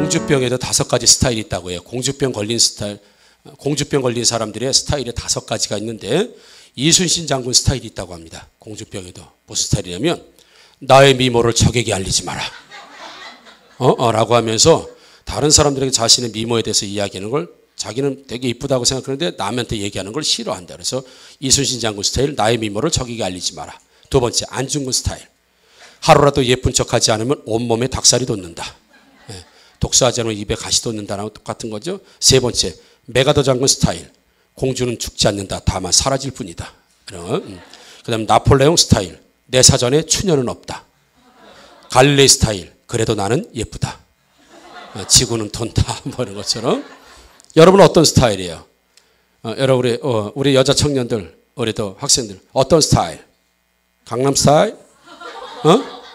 공주병에도 5가지 스타일이 있다고 해요. 공주병 걸린 스타일, 공주병 걸린 사람들의 스타일에 5가지가 있는데 이순신 장군 스타일이 있다고 합니다. 공주병에도. 무슨 스타일이냐면 나의 미모를 적에게 알리지 마라. 라고 하면서 다른 사람들에게 자신의 미모에 대해서 이야기하는 걸 자기는 되게 이쁘다고 생각하는데 남한테 얘기하는 걸 싫어한다. 그래서 이순신 장군 스타일, 나의 미모를 적에게 알리지 마라. 두 번째, 안중근 스타일. 하루라도 예쁜 척하지 않으면 온몸에 닭살이 돋는다. 독서하지 않으면 입에 가시 돋는다랑 똑같은 거죠. 세 번째, 메가더 장군 스타일. 공주는 죽지 않는다. 다만 사라질 뿐이다. 그 다음 나폴레옹 스타일. 내 사전에 추녀는 없다. 갈릴레이 스타일. 그래도 나는 예쁘다. 지구는 돈다. 뭐 이런 것처럼. 여러분은 어떤 스타일이에요? 여러분 우리 여자 청년들, 우리도 학생들 어떤 스타일? 강남 스타일?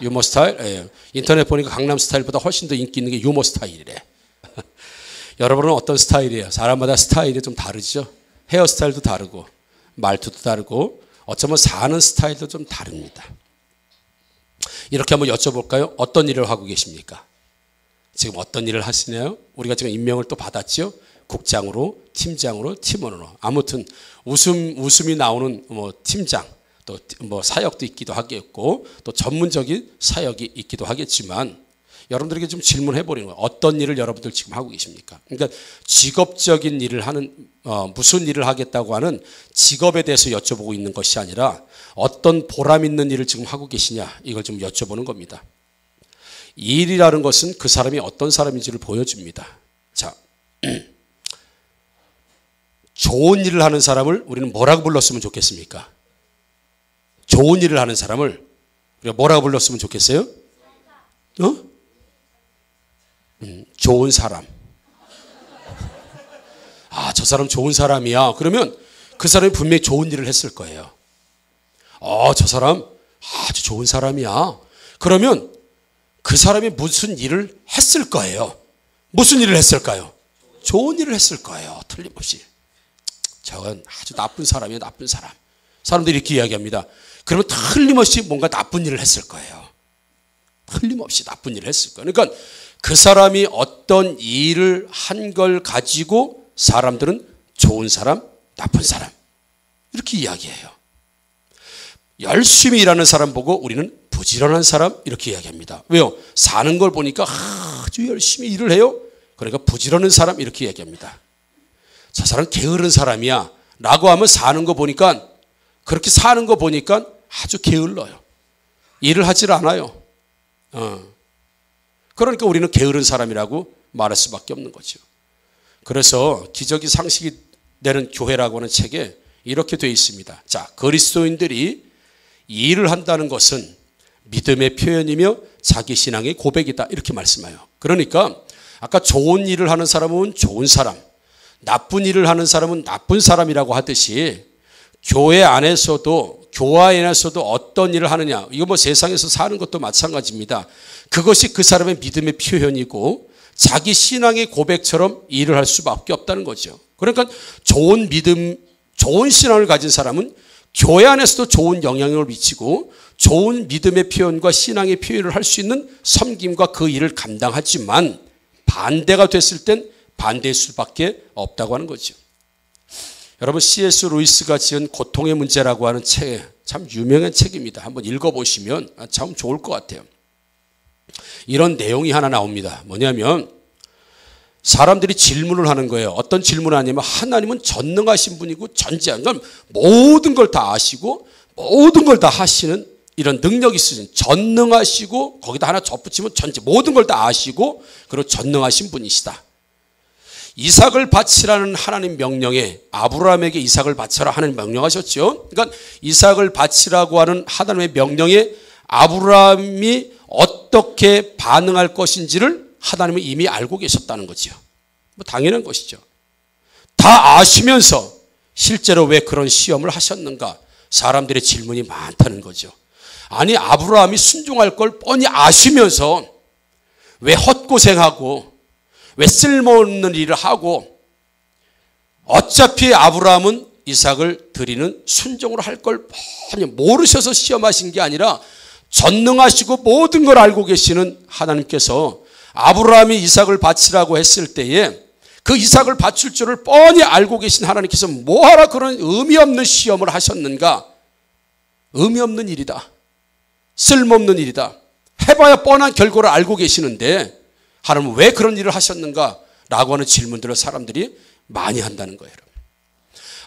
유머 스타일? 예. 인터넷 보니까 강남 스타일보다 훨씬 더 인기 있는 게 유머 스타일이래. 여러분은 어떤 스타일이에요? 사람마다 스타일이 좀 다르죠. 헤어스타일도 다르고 말투도 다르고 어쩌면 사는 스타일도 좀 다릅니다. 이렇게 한번 여쭤볼까요? 어떤 일을 하고 계십니까? 지금 어떤 일을 하시나요? 우리가 지금 임명을 또 받았죠. 국장으로, 팀장으로, 팀원으로. 아무튼 웃음이 나오는 뭐 팀장, 또 뭐 사역도 있기도 하겠고 또 전문적인 사역이 있기도 하겠지만 여러분들에게 좀 질문해 버리는 거예요. 어떤 일을 여러분들 지금 하고 계십니까? 그러니까 직업적인 일을 하는 무슨 일을 하겠다고 하는 직업에 대해서 여쭤보고 있는 것이 아니라 어떤 보람 있는 일을 지금 하고 계시냐 이걸 좀 여쭤보는 겁니다. 일이라는 것은 그 사람이 어떤 사람인지를 보여줍니다. 자, 좋은 일을 하는 사람을 우리는 뭐라고 불렀으면 좋겠습니까? 좋은 일을 하는 사람을 우리가 뭐라고 불렀으면 좋겠어요? 좋은 사람. 아, 저 사람 좋은 사람이야. 그러면 그 사람이 분명히 좋은 일을 했을 거예요. 저 사람 아주 좋은 사람이야. 그러면 그 사람이 무슨 일을 했을 거예요. 무슨 일을 했을까요? 좋은 일을 했을 거예요. 틀림없이. 저건 아주 나쁜 사람이에요. 나쁜 사람. 사람들이 이렇게 이야기합니다. 그러면 틀림없이 뭔가 나쁜 일을 했을 거예요. 틀림없이 나쁜 일을 했을 거예요. 그러니까 그 사람이 어떤 일을 한 걸 가지고 사람들은 좋은 사람, 나쁜 사람 이렇게 이야기해요. 열심히 일하는 사람 보고 우리는 부지런한 사람 이렇게 이야기합니다. 왜요? 사는 걸 보니까 아주 열심히 일을 해요. 그러니까 부지런한 사람 이렇게 이야기합니다. 저 사람 게으른 사람이야 라고 하면 사는 거 보니까 그렇게 사는 거 보니까 아주 게을러요. 일을 하질 않아요. 그러니까 우리는 게으른 사람이라고 말할 수밖에 없는 거죠. 그래서 기적이 상식이 되는 교회라고 하는 책에 이렇게 되어 있습니다. 자, 그리스도인들이 일을 한다는 것은 믿음의 표현이며 자기 신앙의 고백이다 이렇게 말씀해요. 그러니까 아까 좋은 일을 하는 사람은 좋은 사람, 나쁜 일을 하는 사람은 나쁜 사람이라고 하듯이 교회 안에서도 교회 안에서도 어떤 일을 하느냐 이거 뭐 세상에서 사는 것도 마찬가지입니다. 그것이 그 사람의 믿음의 표현이고 자기 신앙의 고백처럼 일을 할 수밖에 없다는 거죠. 그러니까 좋은 믿음, 좋은 신앙을 가진 사람은 교회 안에서도 좋은 영향력을 미치고 좋은 믿음의 표현과 신앙의 표현을 할 수 있는 섬김과 그 일을 감당하지만 반대가 됐을 땐 반대일 수밖에 없다고 하는 거죠. 여러분 C.S. 루이스가 지은 고통의 문제라고 하는 책, 참 유명한 책입니다. 한번 읽어보시면 참 좋을 것 같아요. 이런 내용이 하나 나옵니다. 뭐냐면 사람들이 질문을 하는 거예요. 어떤 질문을 하냐면 하나님은 전능하신 분이고 전지한 건 모든 걸 다 아시고 모든 걸 다 하시는 이런 능력이 있으신 전능하시고 거기다 하나 덧붙이면 전지 모든 걸 다 아시고 그리고 전능하신 분이시다. 이삭을 바치라는 하나님 명령에 아브라함에게 이삭을 바쳐라 하는 명령하셨죠. 그러니까 이삭을 바치라고 하는 하나님의 명령에 아브라함이 어떻게 반응할 것인지를 하나님은 이미 알고 계셨다는 거죠. 뭐 당연한 것이죠. 다 아시면서 실제로 왜 그런 시험을 하셨는가? 사람들의 질문이 많다는 거죠. 아니 아브라함이 순종할 걸 뻔히 아시면서 왜 헛고생하고 왜 쓸모없는 일을 하고 어차피 아브라함은 이삭을 드리는 순종으로 할 걸 뻔히 모르셔서 시험하신 게 아니라 전능하시고 모든 걸 알고 계시는 하나님께서 아브라함이 이삭을 바치라고 했을 때에 그 이삭을 바칠 줄을 뻔히 알고 계신 하나님께서 뭐하라 그런 의미 없는 시험을 하셨는가? 의미 없는 일이다. 쓸모없는 일이다. 해봐야 뻔한 결과를 알고 계시는데 하나님은 왜 그런 일을 하셨는가? 라고 하는 질문들을 사람들이 많이 한다는 거예요.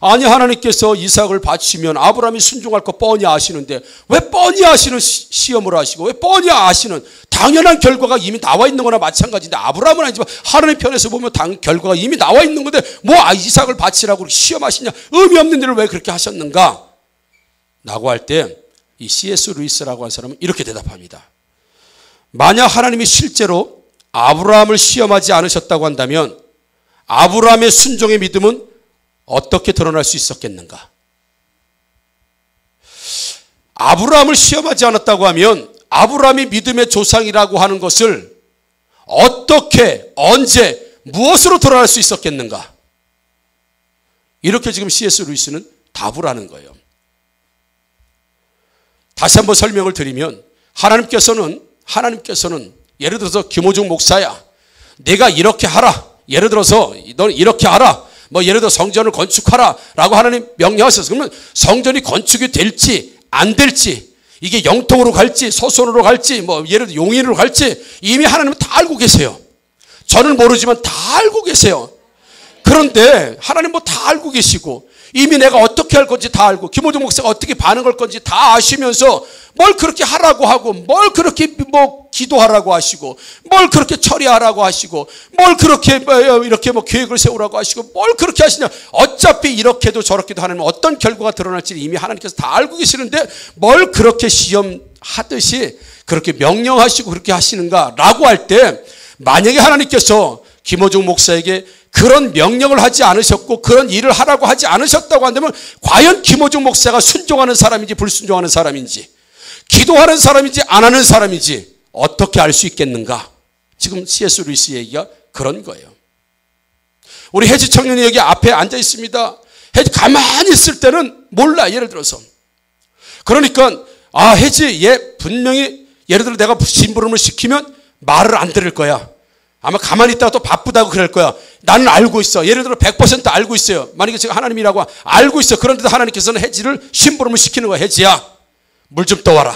아니, 하나님께서 이삭을 바치면 아브라함이 순종할 거 뻔히 아시는데 왜 뻔히 아시는 시험을 하시고 왜 뻔히 아시는 당연한 결과가 이미 나와 있는 거나 마찬가지인데, 아브라함은 아니지만 하나님 편에서 보면 결과가 이미 나와 있는 건데 뭐 이삭을 바치라고 시험하시냐? 의미 없는 일을 왜 그렇게 하셨는가? 라고 할 때 이 C.S. 루이스라고 하는 사람은 이렇게 대답합니다. 만약 하나님이 실제로 아브라함을 시험하지 않으셨다고 한다면 아브라함의 순종의 믿음은 어떻게 드러날 수 있었겠는가? 아브라함을 시험하지 않았다고 하면 아브라함이 믿음의 조상이라고 하는 것을 어떻게, 언제, 무엇으로 드러날 수 있었겠는가? 이렇게 지금 C.S. 루이스는 답을 하는 거예요. 다시 한번 설명을 드리면 하나님께서는 예를 들어서 김호중 목사야, 내가 이렇게 하라. 예를 들어서 넌 이렇게 하라. 뭐 예를 들어 성전을 건축하라 라고 하나님 명령하셨어요. 그러면 성전이 건축이 될지 안 될지, 이게 영통으로 갈지 소손으로 갈지 뭐 예를 들어 용인으로 갈지 이미 하나님은 다 알고 계세요. 저는 모르지만 다 알고 계세요. 그런데 하나님 뭐 다 알고 계시고 이미 내가 어떻게 할 건지 다 알고 김호중 목사가 어떻게 반응할 건지 다 아시면서 뭘 그렇게 하라고 하고 뭘 그렇게 뭐 기도하라고 하시고 뭘 그렇게 처리하라고 하시고 뭘 그렇게 이렇게 뭐 계획을 세우라고 하시고 뭘 그렇게 하시냐? 어차피 이렇게도 저렇게도 하나님은 어떤 결과가 드러날지 이미 하나님께서 다 알고 계시는데 뭘 그렇게 시험하듯이 그렇게 명령하시고 그렇게 하시는가? 라고 할 때 만약에 하나님께서 김호중 목사에게 그런 명령을 하지 않으셨고 그런 일을 하라고 하지 않으셨다고 한다면 과연 김호중 목사가 순종하는 사람인지 불순종하는 사람인지, 기도하는 사람인지 안 하는 사람인지 어떻게 알 수 있겠는가? 지금 C.S. 루이스 얘기가 그런 거예요. 우리 혜지 청년이 여기 앞에 앉아 있습니다. 혜지 가만히 있을 때는 몰라. 예를 들어서 그러니까 혜지 얘 분명히 예를 들어 내가 심부름을 시키면 말을 안 들을 거야. 아마 가만히 있다가 또 바쁘다고 그럴 거야. 나는 알고 있어. 예를 들어 100% 알고 있어요. 만약에 제가 하나님이라고 알고 있어. 그런데도 하나님께서는 혜지를 심부름을 시키는 거야. 혜지야, 물 좀 떠와라.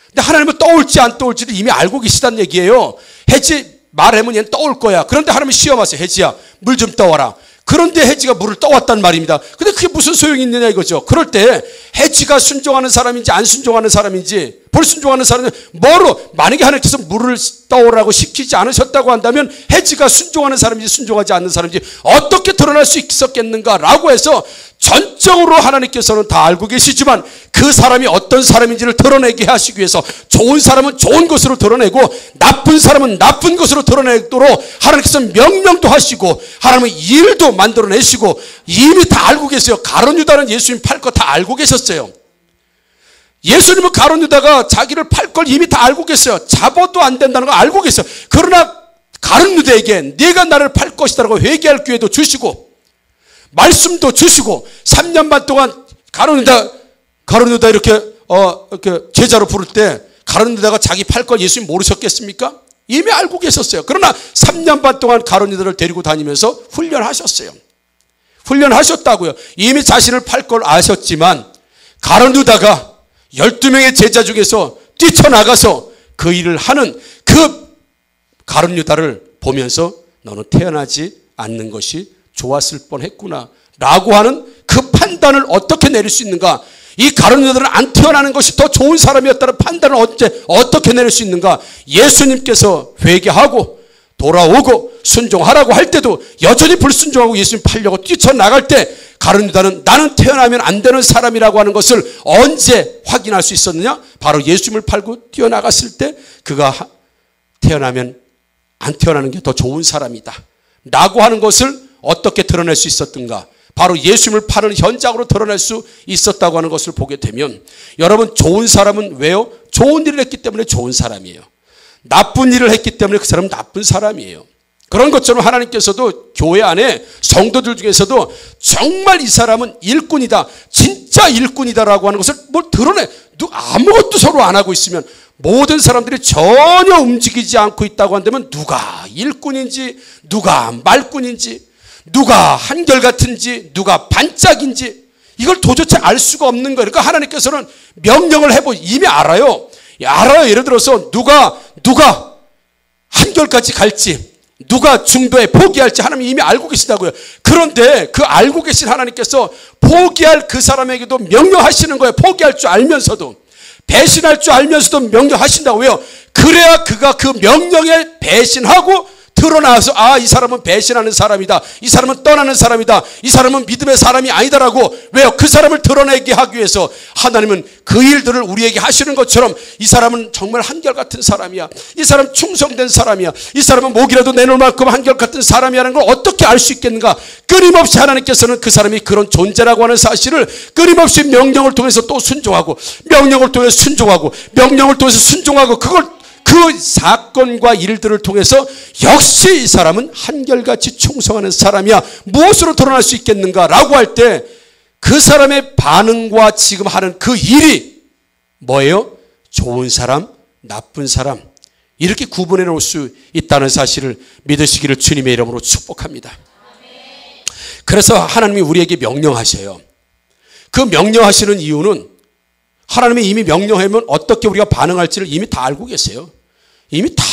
근데 하나님은 떠올지 안 떠올지를 이미 알고 계시다는 얘기예요. 혜지 말하면 얘는 떠올 거야. 그런데 하나님이 시험하세요. 혜지야, 물 좀 떠와라. 그런데 혜지가 물을 떠왔단 말입니다. 근데 그게 무슨 소용이 있느냐 이거죠. 그럴 때 혜지가 순종하는 사람인지 안 순종하는 사람인지, 불순종하는 사람은 뭐로, 만약에 하나님께서 물을 떠오라고 시키지 않으셨다고 한다면 혜지가 순종하는 사람인지 순종하지 않는 사람인지 어떻게 드러날 수 있었겠는가라고 해서 전적으로 하나님께서는 다 알고 계시지만 그 사람이 어떤 사람인지를 드러내게 하시기 위해서 좋은 사람은 좋은 것으로 드러내고 나쁜 사람은 나쁜 것으로 드러내도록 하나님께서 명령도 하시고 하나님은 일도 만들어내시고 이미 다 알고 계세요. 가룟 유다는 예수님 팔 거 다 알고 계셨어요. 예수님은 가룟 유다가 자기를 팔 걸 이미 다 알고 계세요. 잡아도 안 된다는 걸 알고 계세요. 그러나 가룟 유다에게 네가 나를 팔 것이다라고 회개할 기회도 주시고 말씀도 주시고 3년 반 동안 가룟 유다 이렇게 제자로 부를 때 가룟 유다가 자기 팔 걸 예수님 모르셨겠습니까? 이미 알고 계셨어요. 그러나 3년 반 동안 가룟 유다를 데리고 다니면서 훈련하셨어요. 훈련하셨다고요. 이미 자신을 팔 걸 아셨지만 가룟 유다가 12명의 제자 중에서 뛰쳐나가서 그 일을 하는 그 가룟 유다를 보면서 너는 태어나지 않는 것이 좋았을 뻔했구나 라고 하는 그 판단을 어떻게 내릴 수 있는가? 이 가룟 유다는 안 태어나는 것이 더 좋은 사람이었다는 판단을 어떻게 내릴 수 있는가? 예수님께서 회개하고 돌아오고 순종하라고 할 때도 여전히 불순종하고 예수님 팔려고 뛰쳐나갈 때 가룟 유다는 나는 태어나면 안 되는 사람이라고 하는 것을 언제 확인할 수 있었느냐? 바로 예수님을 팔고 뛰어나갔을 때 그가 태어나면 안 태어나는 게 더 좋은 사람이다 라고 하는 것을 어떻게 드러낼 수 있었던가? 바로 예수님을 파는 현장으로 드러낼 수 있었다고 하는 것을 보게 되면 여러분, 좋은 사람은 왜요? 좋은 일을 했기 때문에 좋은 사람이에요. 나쁜 일을 했기 때문에 그 사람은 나쁜 사람이에요. 그런 것처럼 하나님께서도 교회 안에 성도들 중에서도 정말 이 사람은 일꾼이다, 진짜 일꾼이다라고 하는 것을 뭘 드러내, 아무것도 서로 안 하고 있으면 모든 사람들이 전혀 움직이지 않고 있다고 한다면 누가 일꾼인지 누가 말꾼인지 누가 한결같은지 누가 반짝인지 이걸 도대체 알 수가 없는 거예요. 그러니까 하나님께서는 명령을 이미 알아요. 예를 들어서 누가 한결같이 갈지 누가 중도에 포기할지 하나님이 이미 알고 계시다고요. 그런데 그 알고 계신 하나님께서 포기할 그 사람에게도 명령하시는 거예요. 포기할 줄 알면서도 배신할 줄 알면서도 명령하신다고요. 그래야 그가 그 명령에 배신하고 드러나서 이 사람은 배신하는 사람이다. 이 사람은 떠나는 사람이다. 이 사람은 믿음의 사람이 아니다라고. 왜요? 그 사람을 드러내게 하기 위해서 하나님은 그 일들을 우리에게 하시는 것처럼 이 사람은 정말 한결같은 사람이야. 이 사람 충성된 사람이야. 이 사람은 목이라도 내놓을 만큼 한결같은 사람이라는 걸 어떻게 알 수 있겠는가? 끊임없이 하나님께서는 그 사람이 그런 존재라고 하는 사실을 끊임없이 명령을 통해서 또 순종하고 명령을 통해서 순종하고 명령을 통해서 순종하고 그 사건과 일들을 통해서 역시 이 사람은 한결같이 충성하는 사람이야. 무엇으로 드러날 수 있겠는가? 라고 할 때 그 사람의 반응과 지금 하는 그 일이 뭐예요? 좋은 사람, 나쁜 사람 이렇게 구분해 놓을 수 있다는 사실을 믿으시기를 주님의 이름으로 축복합니다. 그래서 하나님이 우리에게 명령하셔요. 그 명령하시는 이유는 하나님이 이미 명령하면 어떻게 우리가 반응할지를 이미 다 알고 계세요. 이미 다,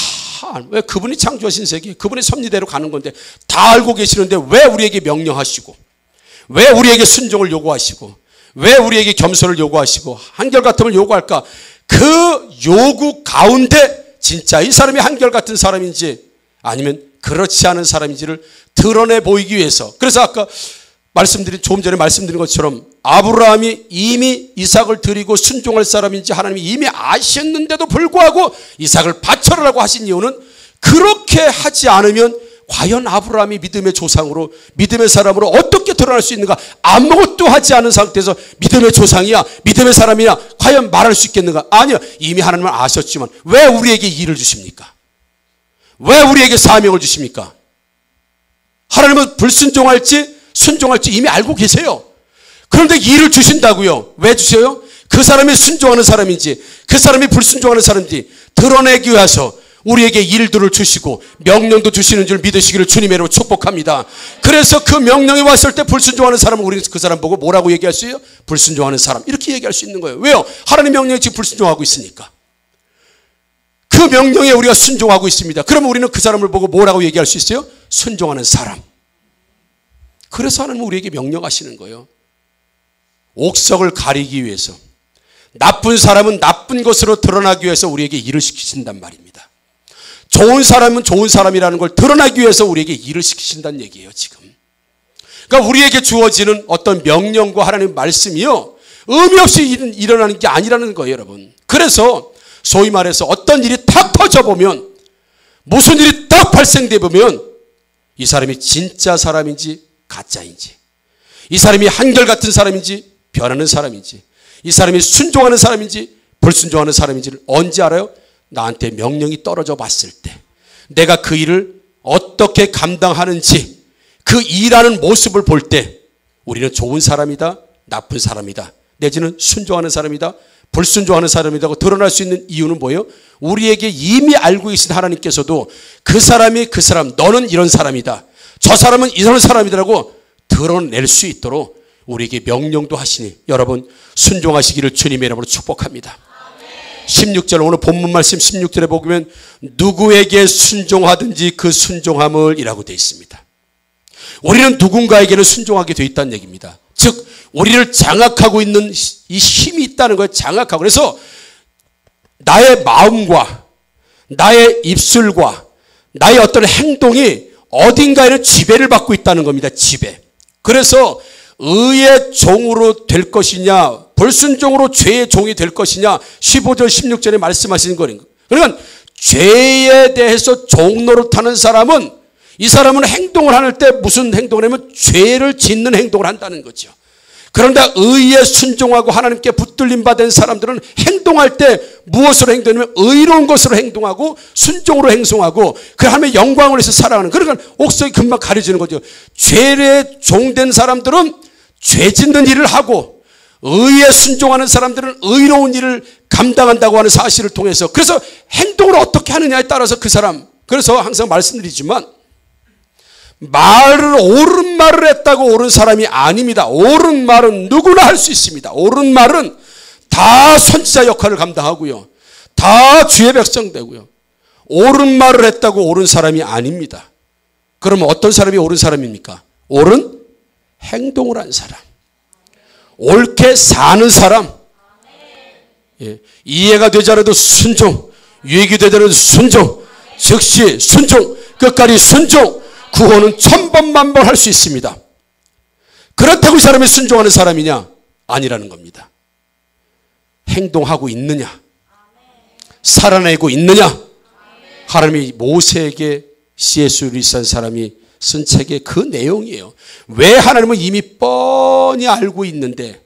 왜 그분이 창조하신 세계, 그분의 섭리대로 가는 건데 다 알고 계시는데 왜 우리에게 명령하시고, 왜 우리에게 순종을 요구하시고, 왜 우리에게 겸손을 요구하시고, 한결같음을 요구할까? 그 요구 가운데 진짜 이 사람이 한결같은 사람인지 아니면 그렇지 않은 사람인지를 드러내 보이기 위해서. 그래서 아까 조금 전에 말씀드린 것처럼 아브라함이 이미 이삭을 드리고 순종할 사람인지 하나님이 이미 아셨는데도 불구하고 이삭을 바쳐라라고 하신 이유는 그렇게 하지 않으면 과연 아브라함이 믿음의 조상으로 믿음의 사람으로 어떻게 드러날 수 있는가? 아무것도 하지 않은 상태에서 믿음의 조상이야 믿음의 사람이야 과연 말할 수 있겠는가? 아니요. 이미 하나님은 아셨지만 왜 우리에게 일을 주십니까? 왜 우리에게 사명을 주십니까? 하나님은 불순종할지 순종할지 이미 알고 계세요. 그런데 일을 주신다고요. 왜 주셔요? 그 사람이 순종하는 사람인지 그 사람이 불순종하는 사람인지 드러내기 위해서 우리에게 일들을 주시고 명령도 주시는 줄 믿으시기를 주님의 이름으로 축복합니다. 그래서 그 명령이 왔을 때 불순종하는 사람은 우리는 그 사람 보고 뭐라고 얘기할 수 있어요? 불순종하는 사람 이렇게 얘기할 수 있는 거예요. 왜요? 하나님 명령에 지금 불순종하고 있으니까. 그 명령에 우리가 순종하고 있습니다. 그러면 우리는 그 사람을 보고 뭐라고 얘기할 수 있어요? 순종하는 사람. 그래서 하나님은 우리에게 명령하시는 거예요. 옥석을 가리기 위해서 나쁜 사람은 나쁜 것으로 드러나기 위해서 우리에게 일을 시키신단 말입니다. 좋은 사람은 좋은 사람이라는 걸 드러나기 위해서 우리에게 일을 시키신다는 얘기예요. 지금 그러니까 우리에게 주어지는 어떤 명령과 하나님의 말씀이요 의미 없이 일어나는 게 아니라는 거예요. 여러분 그래서 소위 말해서 어떤 일이 탁 터져보면 무슨 일이 딱 발생돼 보면 이 사람이 진짜 사람인지 가짜인지 이 사람이 한결같은 사람인지 변하는 사람인지 이 사람이 순종하는 사람인지 불순종하는 사람인지를 언제 알아요? 나한테 명령이 떨어져 봤을 때 내가 그 일을 어떻게 감당하는지 그 일하는 모습을 볼 때 우리는 좋은 사람이다 나쁜 사람이다 내지는 순종하는 사람이다 불순종하는 사람이라고 드러날 수 있는 이유는 뭐예요? 우리에게 이미 알고 계신 하나님께서도 그 사람이 그 사람 너는 이런 사람이다 저 사람은 이런 사람이라고 드러낼 수 있도록 우리에게 명령도 하시니 여러분 순종하시기를 주님의 이름으로 축복합니다. 16절 오늘 본문 말씀 16절에 보면 누구에게 순종하든지 그 순종함을 이라고 되어 있습니다. 우리는 누군가에게는 순종하게 되어 있다는 얘기입니다. 즉 우리를 장악하고 있는 이 힘이 있다는 거예요. 장악하고. 그래서 나의 마음과 나의 입술과 나의 어떤 행동이 어딘가에는 지배를 받고 있다는 겁니다. 지배. 그래서 의의 종으로 될 것이냐 불순종으로 죄의 종이 될 것이냐 15절 16절에 말씀하시는 거예요. 그러니까 죄에 대해서 종노릇하는 사람은 이 사람은 행동을 할 때 무슨 행동을 하면 죄를 짓는 행동을 한다는 거죠. 그런데 의에 순종하고 하나님께 붙들림 받은 사람들은 행동할 때 무엇으로 행동하냐면 의로운 것으로 행동하고 순종으로 행동하고 그 하나님의 영광을 위해서 살아가는 그러니까 옥석이 금방 가려지는 거죠. 죄에 종된 사람들은 죄 짓는 일을 하고 의에 순종하는 사람들은 의로운 일을 감당한다고 하는 사실을 통해서, 그래서 행동을 어떻게 하느냐에 따라서 그 사람, 그래서 항상 말씀드리지만 옳은 말을 했다고 옳은 사람이 아닙니다. 옳은 말은 누구나 할 수 있습니다. 옳은 말은 다 선지자 역할을 감당하고요, 다 주의 백성 되고요. 옳은 말을 했다고 옳은 사람이 아닙니다. 그러면 어떤 사람이 옳은 사람입니까? 옳은 행동을 한 사람, 옳게 사는 사람, 예, 이해가 되지 않아도 순종, 유익이 되지 않아도 순종, 즉시 순종, 끝까지 순종, 구원은 천번만번 할 수 있습니다. 그렇다고 이 사람이 순종하는 사람이냐? 아니라는 겁니다. 행동하고 있느냐? 살아내고 있느냐? 하나님이 모세에게 C.S. 루이스라는 사람이 쓴 책의 그 내용이에요. 왜 하나님은 이미 뻔히 알고 있는데,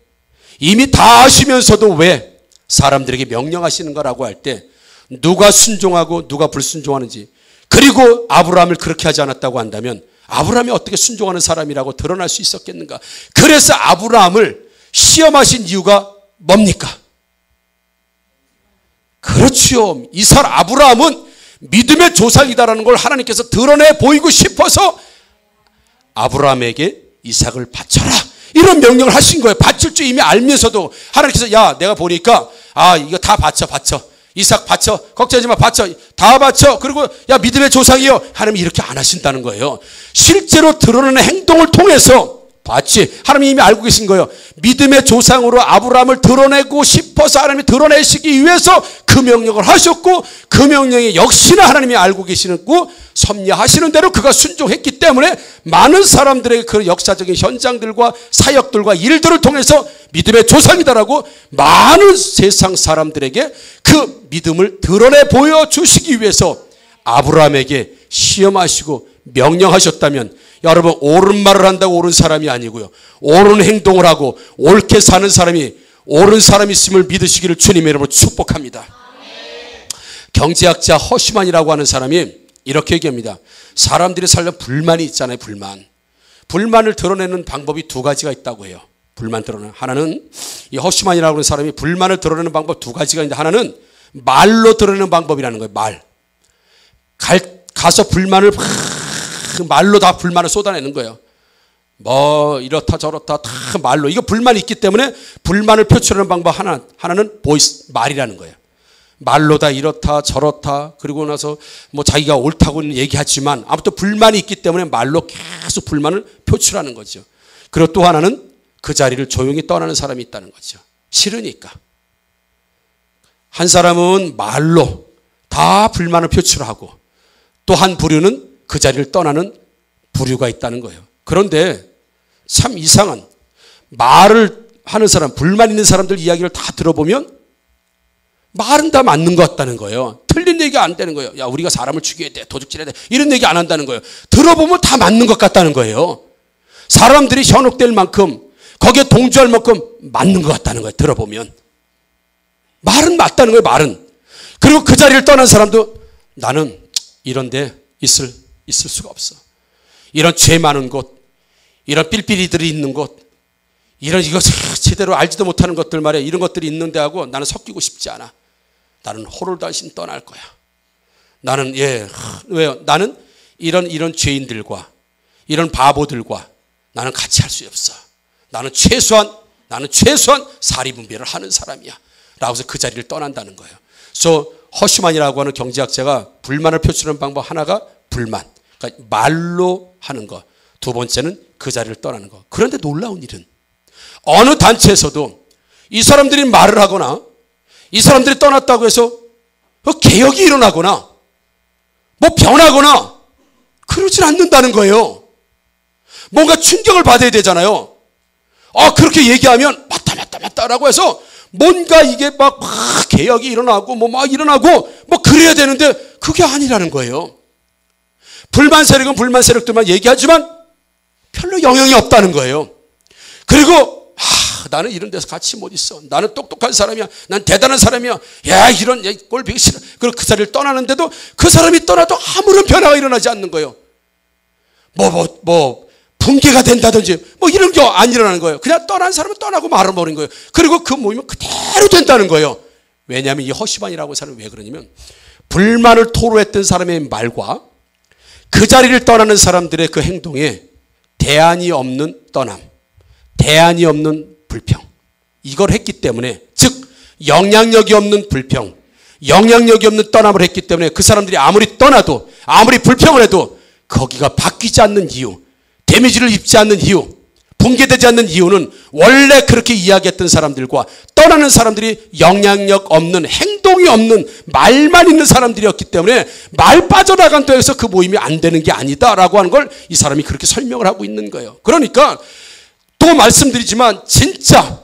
이미 다 아시면서도 왜 사람들에게 명령하시는 거라고 할 때 누가 순종하고 누가 불순종하는지, 그리고 아브라함을 그렇게 하지 않았다고 한다면 아브라함이 어떻게 순종하는 사람이라고 드러날 수 있었겠는가? 그래서 아브라함을 시험하신 이유가 뭡니까? 그렇지요. 이 사람 아브라함은 믿음의 조상이다라는 걸 하나님께서 드러내 보이고 싶어서 아브라함에게 이삭을 바쳐라, 이런 명령을 하신 거예요. 바칠 줄 이미 알면서도 하나님께서, 야, 내가 보니까 이거 다 바쳐 이삭 바쳐, 걱정하지 마, 바쳐, 다 바쳐. 그리고 야, 믿음의 조상이요. 하나님이 이렇게 안 하신다는 거예요. 실제로 드러내는 행동을 통해서 봤지. 하나님이 이미 알고 계신 거예요. 믿음의 조상으로 아브라함을 드러내고 싶어서 하나님이 드러내시기 위해서 그 명령을 하셨고, 그 명령이 역시나 하나님이 알고 계시고 섭리하시는 대로 그가 순종했기 때문에 많은 사람들에게 그 역사적인 현장들과 사역들과 일들을 통해서 믿음의 조상이다라고 많은 세상 사람들에게 그 믿음을 드러내 보여주시기 위해서 아브라함에게 시험하시고 명령하셨다면, 여러분, 옳은 말을 한다고 옳은 사람이 아니고요, 옳은 행동을 하고 옳게 사는 사람이 옳은 사람이 있음을 믿으시기를 주님의 이름으로 축복합니다. 경제학자 허슈만이라고 하는 사람이 이렇게 얘기합니다. 사람들이 살면 불만이 있잖아요. 불만을 드러내는 방법이 두 가지가 있다고 해요. 불만 드러내는, 하나는 이 허슈만이라고 하는 사람이 불만을 드러내는 방법 두 가지가 있는데, 하나는 말로 드러내는 방법이라는 거예요. 가서 불만을 말로 다 불만을 쏟아내는 거예요. 뭐 이렇다 저렇다 다 말로. 이거 불만이 있기 때문에 불만을 표출하는 방법 하나는 말이라는 거예요. 말로 다 이렇다 저렇다, 그리고 나서 뭐 자기가 옳다고는 얘기하지만 아무튼 불만이 있기 때문에 말로 계속 불만을 표출하는 거죠. 그리고 또 하나는 그 자리를 조용히 떠나는 사람이 있다는 거죠. 싫으니까. 한 사람은 말로 다 불만을 표출하고, 또 한 부류는 그 자리를 떠나는 부류가 있다는 거예요. 그런데 참 이상한, 말을 하는 사람, 불만 있는 사람들 이야기를 다 들어보면 말은 다 맞는 것 같다는 거예요. 틀린 얘기가 안 되는 거예요. 야, 우리가 사람을 죽여야 돼, 도둑질해야 돼, 이런 얘기 안 한다는 거예요. 들어보면 다 맞는 것 같다는 거예요. 사람들이 현혹될 만큼, 거기에 동조할 만큼 맞는 것 같다는 거예요. 들어보면 말은 맞다는 거예요. 말은. 그리고 그 자리를 떠난 사람도 나는 이런 데 있을 수가 없어. 이런 죄 많은 곳, 이런 삘삘이들이 있는 곳, 이거 제대로 알지도 못하는 것들 말이야, 이런 것들이 있는데 하고 나는 섞이고 싶지 않아. 나는 호롤단신 떠날 거야. 나는 왜요? 나는 이런 죄인들과 이런 바보들과 나는 같이 할 수 없어. 나는 최소한 사리분별을 하는 사람이야. 라고 해서 그 자리를 떠난다는 거예요. 그래서 허슈만이라고 하는 경제학자가 불만을 표출하는 방법 하나가 불만, 그러니까 말로 하는 거. 두 번째는 그 자리를 떠나는 거. 그런데 놀라운 일은 어느 단체에서도 이 사람들이 말을 하거나 이 사람들이 떠났다고 해서 개혁이 일어나거나 뭐 변하거나 그러질 않는다는 거예요. 뭔가 충격을 받아야 되잖아요. 그렇게 얘기하면 맞다라고 해서 뭔가 이게 막 개혁이 일어나고 막 일어나고 그래야 되는데 그게 아니라는 거예요. 불만 세력은 불만 세력들만 얘기하지만 별로 영향이 없다는 거예요. 그리고 나는 이런 데서 같이 못 있어. 나는 똑똑한 사람이야. 난 대단한 사람이야. 야, 이런 꼴 보기 싫어. 그리고 그 자리를 떠나는데도 그 사람이 떠나도 아무런 변화가 일어나지 않는 거예요. 붕괴가 된다든지 뭐 이런 게 안 일어나는 거예요. 그냥 떠난 사람은 떠나고 말아버린 거예요. 그리고 그 모임은 그대로 된다는 거예요. 왜냐하면 이 허시반이라고 사람은 왜 그러냐면 불만을 토로했던 사람의 말과 그 자리를 떠나는 사람들의 그 행동에 대안이 없는 떠남, 대안이 없는 불평, 이걸 했기 때문에, 즉 영향력이 없는 불평, 영향력이 없는 떠남을 했기 때문에 그 사람들이 아무리 떠나도, 아무리 불평을 해도 거기가 바뀌지 않는 이유, 데미지를 입지 않는 이유, 붕괴되지 않는 이유는 원래 그렇게 이야기했던 사람들과 떠나는 사람들이 영향력 없는, 행동이 없는, 말만 있는 사람들이었기 때문에 말 빠져나간다고 해서 그 모임이 안 되는 게 아니다라고 하는 걸 이 사람이 그렇게 설명을 하고 있는 거예요. 그러니까 또 말씀드리지만 진짜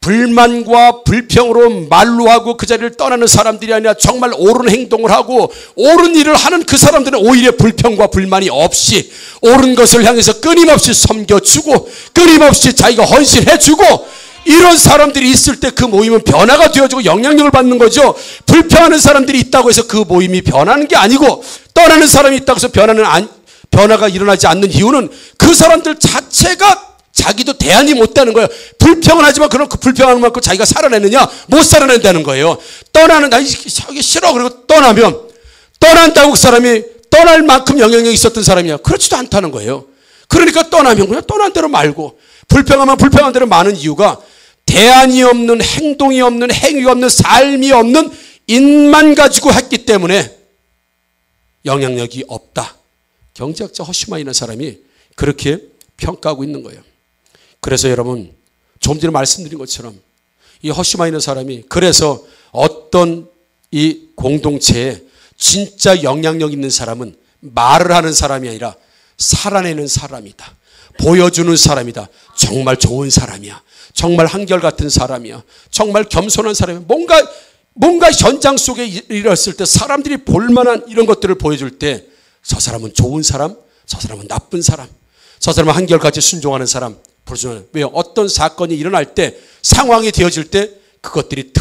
불만과 불평으로 말로 하고 그 자리를 떠나는 사람들이 아니라 정말 옳은 행동을 하고 옳은 일을 하는 그 사람들은 오히려 불평과 불만이 없이 옳은 것을 향해서 끊임없이 섬겨주고 끊임없이 자기가 헌신해주고 이런 사람들이 있을 때 그 모임은 변화가 되어지고 영향력을 받는 거죠. 불평하는 사람들이 있다고 해서 그 모임이 변하는 게 아니고 떠나는 사람이 있다고 해서 변화가 일어나지 않는 이유는 그 사람들 자체가 자기도 대안이 못 되는 거예요. 불평은 하지만 그런 그 불평하는 만큼 자기가 살아내느냐? 못 살아낸다는 거예요. 떠나는, 나 하기 싫어. 그리고 떠나면, 떠난다고 그 사람이 떠날 만큼 영향력이 있었던 사람이야. 그렇지도 않다는 거예요. 그러니까 떠나면 그냥 떠난 대로 말고, 불평하면 불평한 대로 많은 이유가 대안이 없는, 행동이 없는, 행위가 없는, 삶이 없는 인만 가지고 했기 때문에 영향력이 없다. 경제학자 허슈마이라는 사람이 그렇게 평가하고 있는 거예요. 그래서 여러분, 좀 전에 말씀드린 것처럼 이 허슈마이는 사람이 그래서 어떤 이 공동체에 진짜 영향력 있는 사람은 말을 하는 사람이 아니라 살아내는 사람이다. 보여주는 사람이다. 정말 좋은 사람이야. 정말 한결같은 사람이야. 정말 겸손한 사람이야. 뭔가 현장 속에 일었을 때 사람들이 볼만한 이런 것들을 보여줄 때 저 사람은 좋은 사람, 저 사람은 나쁜 사람, 저 사람은 한결같이 순종하는 사람. 왜요? 어떤 사건이 일어날 때, 상황이 되어질 때 그것들이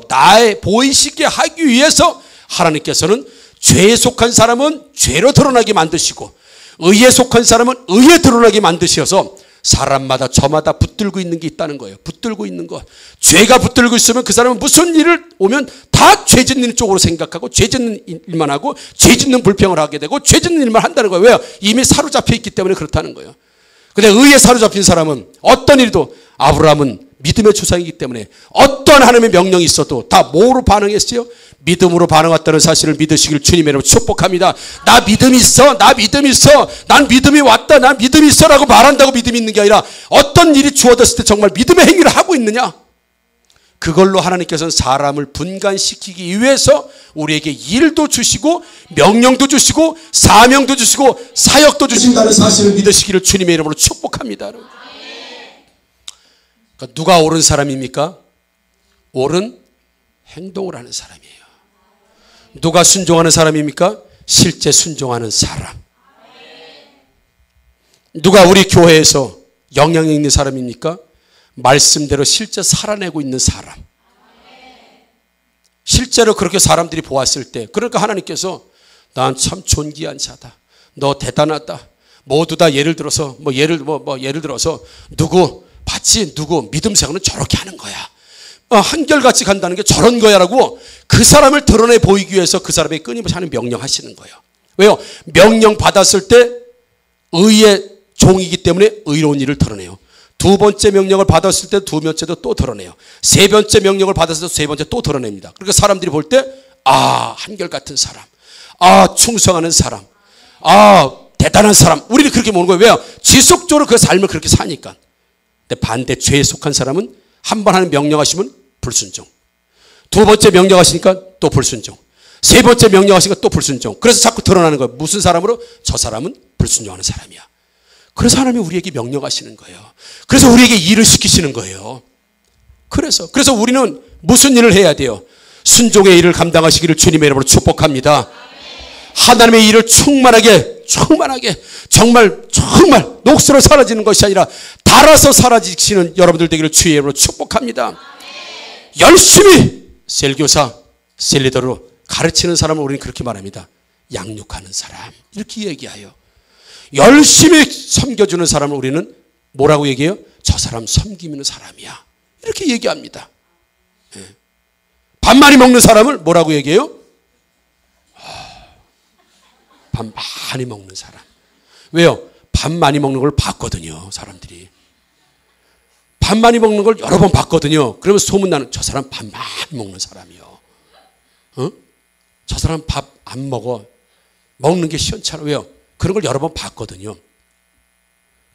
나에 보이시게 하기 위해서 하나님께서는 죄에 속한 사람은 죄로 드러나게 만드시고 의에 속한 사람은 의에 드러나게 만드셔서 사람마다 저마다 붙들고 있는 게 있다는 거예요. 붙들고 있는 것. 죄가 붙들고 있으면 그 사람은 무슨 일을 오면 다 죄 짓는 쪽으로 생각하고 죄 짓는 일만 하고 죄 짓는 불평을 하게 되고 죄 짓는 일만 한다는 거예요. 왜요? 이미 사로잡혀 있기 때문에 그렇다는 거예요. 근데 의에 사로잡힌 사람은 어떤 일도, 아브라함은 믿음의 조상이기 때문에 어떠한 하나님의 명령이 있어도 다 뭐로 반응했어요? 믿음으로 반응했다는 사실을 믿으시길 주님의 이름으로 축복합니다. 나 믿음이 있어. 나 믿음이 있어. 난 믿음이 왔다. 난 믿음이 있어 라고 말한다고 믿음이 있는 게 아니라 어떤 일이 주어졌을 때 정말 믿음의 행위를 하고 있느냐? 그걸로 하나님께서는 사람을 분간시키기 위해서 우리에게 일도 주시고 명령도 주시고 사명도 주시고 사역도 주신다는 사실을 믿으시기를 주님의 이름으로 축복합니다. 그러니까 누가 옳은 사람입니까? 옳은 행동을 하는 사람이에요. 누가 순종하는 사람입니까? 실제 순종하는 사람. 누가 우리 교회에서 영향력 있는 사람입니까? 말씀대로 실제 살아내고 있는 사람. 실제로 그렇게 사람들이 보았을 때, 그러니까 하나님께서 난 참 존귀한 자다. 너 대단하다. 모두 다 예를 들어서 예를 들어서 누구 봤지? 누구 믿음 생활은 저렇게 하는 거야. 한결같이 간다는 게 저런 거야라고 그 사람을 드러내 보이기 위해서 그 사람에게 끊임없이 하는 명령하시는 거예요. 왜요? 명령 받았을 때 의의 종이기 때문에 의로운 일을 드러내요. 두 번째 명령을 받았을 때 두 번째도 또 드러내요. 세 번째 명령을 받았을 때 세 번째 또 드러냅니다. 그러니까 사람들이 볼 때 한결같은 사람, 충성하는 사람, 대단한 사람, 우리는 그렇게 보는 거예요. 왜요? 지속적으로 그 삶을 그렇게 사니까. 근데 반대 죄에 속한 사람은 한 번 하는 명령하시면 불순종, 두 번째 명령하시니까 또 불순종, 세 번째 명령하시니까 또 불순종. 그래서 자꾸 드러나는 거예요. 무슨 사람으로? 저 사람은 불순종하는 사람이야. 그래서 하나님이 우리에게 명령하시는 거예요. 그래서 우리에게 일을 시키시는 거예요. 그래서 우리는 무슨 일을 해야 돼요? 순종의 일을 감당하시기를 주님의 이름으로 축복합니다. 하나님의 일을 충만하게 정말 녹슬어 사라지는 것이 아니라 달아서 사라지시는 여러분들 되기를 주의 이름으로 축복합니다. 열심히 셀교사, 셀리더로 가르치는 사람을 우리는 그렇게 말합니다. 양육하는 사람, 이렇게 얘기해요. 열심히 섬겨주는 사람을 우리는 뭐라고 얘기해요? 저 사람 섬기는 사람이야. 이렇게 얘기합니다. 밥 많이 먹는 사람을 뭐라고 얘기해요? 밥 많이 먹는 사람. 왜요? 밥 많이 먹는 걸 봤거든요, 사람들이. 밥 많이 먹는 걸 여러 번 봤거든요. 그러면 소문나는 저 사람 밥 많이 먹는 사람이요. 저 사람 밥 안 먹어. 먹는 게 시원찮아. 왜요? 그런 걸 여러 번 봤거든요.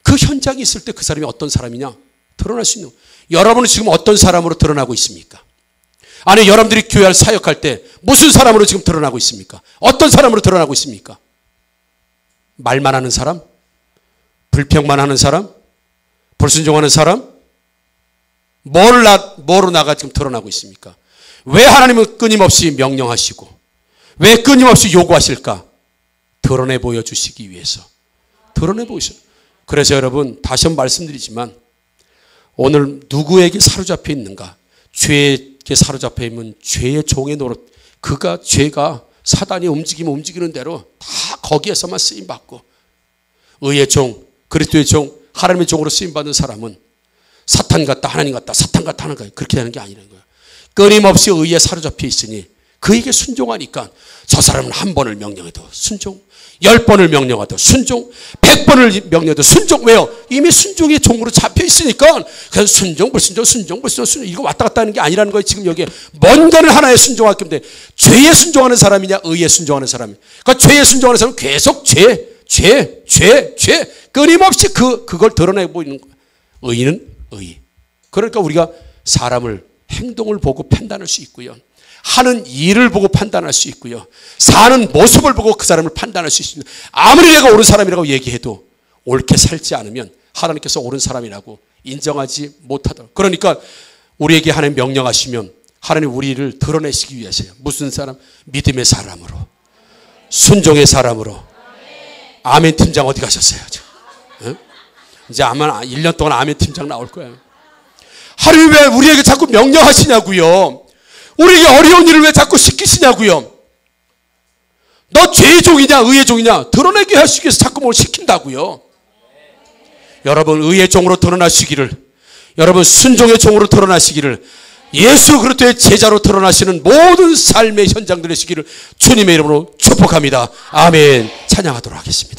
그 현장에 있을 때 그 사람이 어떤 사람이냐? 드러날 수 있는. 여러분은 지금 어떤 사람으로 드러나고 있습니까? 아니, 여러분들이 교회를 사역할 때 무슨 사람으로 지금 드러나고 있습니까? 어떤 사람으로 드러나고 있습니까? 말만 하는 사람? 불평만 하는 사람? 불순종하는 사람? 뭐로 나가 지금 드러나고 있습니까? 왜 하나님은 끊임없이 명령하시고 왜 끊임없이 요구하실까? 드러내 보여주시기 위해서. 드러내 보이세요. 그래서 여러분 다시 한번 말씀드리지만 오늘 누구에게 사로잡혀 있는가? 죄에게 사로잡혀 있는 죄의 종의 노릇. 그가 죄가 사단이 움직이면 움직이는 대로 다 거기에서만 쓰임받고 의의 종, 그리스도의 종, 하나님의 종으로 쓰임받는 사람은 사탄 같다 하나님 같다 사탄 같다 하는 거예요. 그렇게 되는 게 아니라는 거예요. 끊임없이 의에 사로잡혀 있으니 그에게 순종하니까 저 사람은 한 번을 명령해도 순종, 10번을 명령해도 순종, 100번을 명령해도 순종. 왜요? 이미 순종의 종으로 잡혀 있으니까 그래서 순종, 불순종, 순종, 불순종, 순종 이거 왔다 갔다 하는 게 아니라는 거예요. 지금 여기에 뭔가를 하나에 순종할 건데 죄에 순종하는 사람이냐 의에 순종하는 사람이냐. 그러니까 죄에 순종하는 사람은 계속 죄 끊임없이 그걸 드러내고 있는 거예요. 의는 의. 그러니까 우리가 사람을 행동을 보고 판단할 수 있고요. 하는 일을 보고 판단할 수 있고요. 사는 모습을 보고 그 사람을 판단할 수 있습니다. 아무리 내가 옳은 사람이라고 얘기해도 옳게 살지 않으면 하나님께서 옳은 사람이라고 인정하지 못하더라고요. 그러니까 우리에게 하나님 명령하시면 하나님 우리를 드러내시기 위해서요. 무슨 사람? 믿음의 사람으로, 순종의 사람으로. 아멘 팀장 어디 가셨어요? 이제 아마 1년 동안 아멘 팀장 나올 거예요. 하나님 왜 우리에게 자꾸 명령하시냐고요. 우리에게 어려운 일을 왜 자꾸 시키시냐고요. 너 죄의 종이냐 의의 종이냐 드러내게 하시기 위해서 자꾸 뭘 시킨다고요. 여러분 의의 종으로 드러나시기를, 여러분 순종의 종으로 드러나시기를, 예수 그리스도의 제자로 드러나시는 모든 삶의 현장들의 시기를 주님의 이름으로 축복합니다. 아멘. 찬양하도록 하겠습니다.